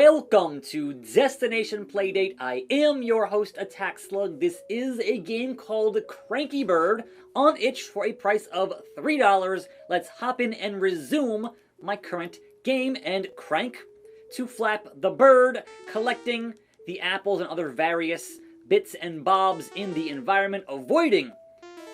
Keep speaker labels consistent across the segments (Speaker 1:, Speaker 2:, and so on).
Speaker 1: Welcome to Destination Playdate. I am your host, Attack Slug. This is a game called Cranky Bird on itch for a price of $3. Let's hop in and resume my current game and crank to flap the bird, collecting the apples and other various bits and bobs in the environment, avoiding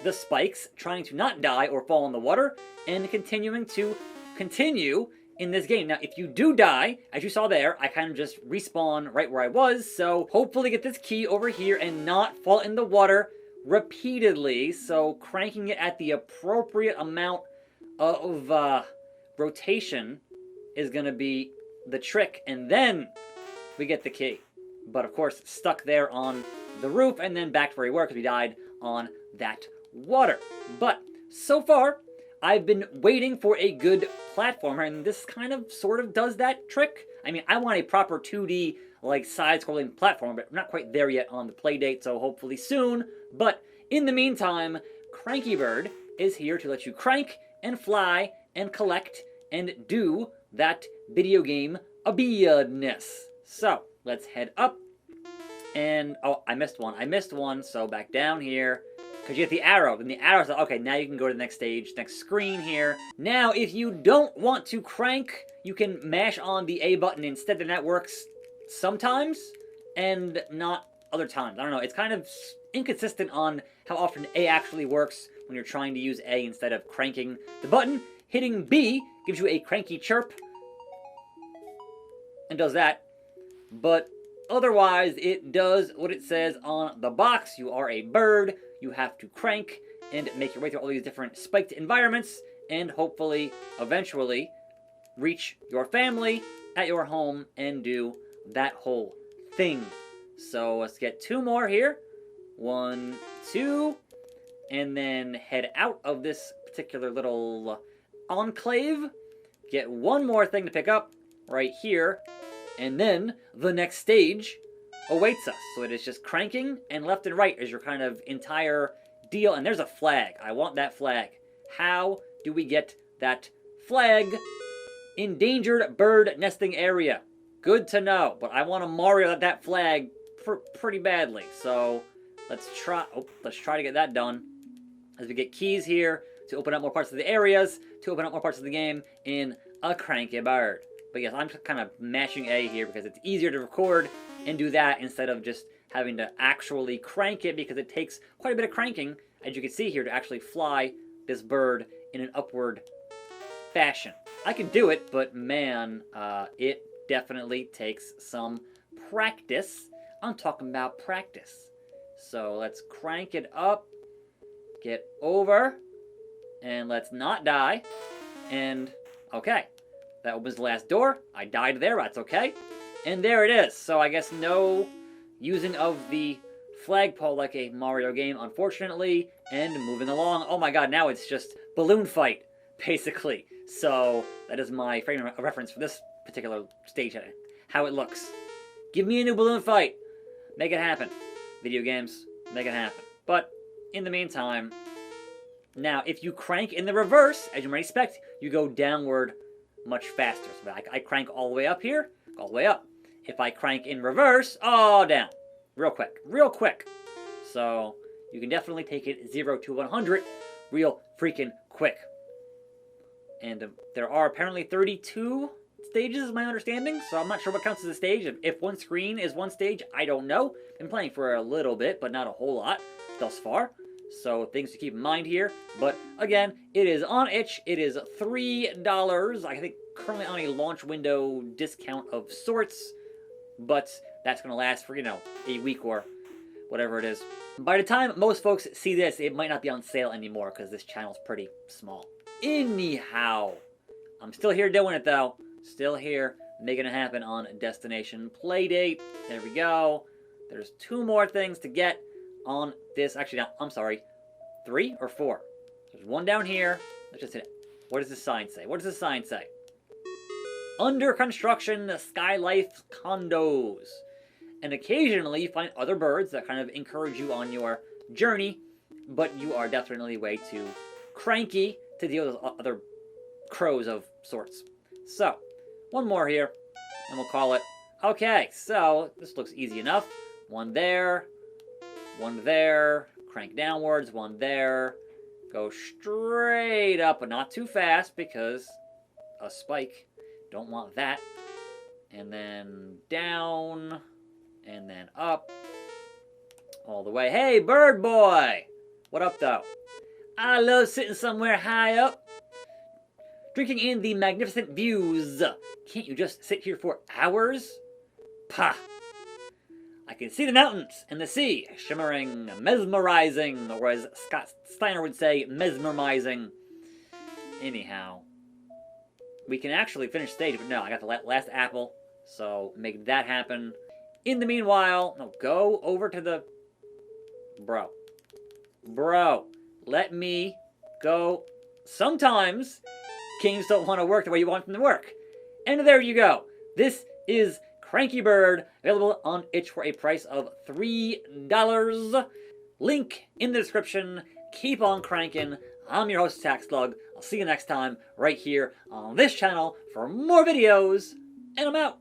Speaker 1: the spikes, trying to not die or fall in the water, and continuing to continue in this game. Now, if you do die, as you saw there, I kind of just respawn right where I was, so hopefully get this key over here and not fall in the water repeatedly, so cranking it at the appropriate amount of rotation is going to be the trick, and then we get the key. But of course, stuck there on the roof, and then back to where we were because we died on that water. But so far, I've been waiting for a good platformer, and this kind of sort of does that trick. I mean, I want a proper 2D, like, side-scrolling platform, but I'm not quite there yet on the Playdate, so hopefully soon. But in the meantime, Cranky Bird is here to let you crank and fly and collect and do that video game business. So, let's head up. And, oh, I missed one, so back down here. Because you get the arrow, and the arrow's like, okay, now you can go to the next stage, next screen here. Now, if you don't want to crank, you can mash on the A button instead, and that works sometimes, and not other times. I don't know, it's kind of inconsistent on how often A actually works when you're trying to use A instead of cranking the button. Hitting B gives you a cranky chirp, and does that, but otherwise, it does what it says on the box. You are a bird. You have to crank and make your way through all these different spiked environments and hopefully, eventually, reach your family at your home and do that whole thing. So let's get two more here. 1, 2, and then head out of this particular little enclave. Get one more thing to pick up right here. And then the next stage awaits us. So it is just cranking, and left and right is your kind of entire deal. And there's a flag. I want that flag. How do we get that flag? Endangered bird nesting area. Good to know. But I want to Mario that flag pretty badly. So let's try to get that done. As we get keys here to open up more parts of the areas, to open up more parts of the game in a Cranky Bird. But yes, I'm kind of mashing A here because it's easier to record and do that instead of just having to actually crank it, because it takes quite a bit of cranking, as you can see here, to actually fly this bird in an upward fashion. I can do it, but man, it definitely takes some practice. I'm talking about practice. So let's crank it up, get over, and let's not die. And okay. That opens the last door. I died there, that's okay. And there it is. So I guess no using of the flagpole like a Mario game, unfortunately. And moving along. Oh my god, now it's just balloon fight, basically. So that is my frame of reference for this particular stage, how it looks. Give me a new balloon fight. Make it happen. Video games, make it happen. But in the meantime, now if you crank in the reverse, as you might expect, you go downward much faster. So I crank all the way up here, all the way up. If I crank in reverse, oh, down. Real quick. So you can definitely take it 0 to 100 real freaking quick. And there are apparently 32 stages, is my understanding, so I'm not sure what counts as a stage. If one screen is one stage, I don't know. Been playing for a little bit, but not a whole lot thus far. So things to keep in mind here. But again, it is on itch. It is $3. I think currently on a launch window discount of sorts. But that's going to last for, a week or whatever it is. By the time most folks see this, it might not be on sale anymore because this channel's pretty small. Anyhow, I'm still here doing it though. Still here, making it happen on Destination Playdate. There we go. There's 2 more things to get on this. Actually, no, I'm sorry. 3 or 4? There's one down here. Let's just hit it. What does the sign say? What does the sign say? Under construction Skylife condos. And occasionally you find other birds that kind of encourage you on your journey, but you are definitely way too cranky to deal with other crows of sorts. So, one more here, and we'll call it Okay, so this looks easy enough. One there, crank downwards, one there. Go straight up, but not too fast because a spike. Don't want that. And then down, and then up. All the way. Hey, bird boy! What up, though? I love sitting somewhere high up, drinking in the magnificent views. Can't you just sit here for hours? Pah! I can see the mountains and the sea, shimmering, mesmerizing, or as Scott Steiner would say, mesmerizing. Anyhow, we can actually finish stage, but no, I got the last apple, so make that happen. In the meanwhile, no, go over to the... Bro, let me go. Sometimes games don't want to work the way you want them to work. And there you go. This is Cranky Bird, available on itch for a price of $3. Link in the description. Keep on cranking. I'm your host, Attack Slug. I'll see you next time right here on this channel for more videos, and I'm out.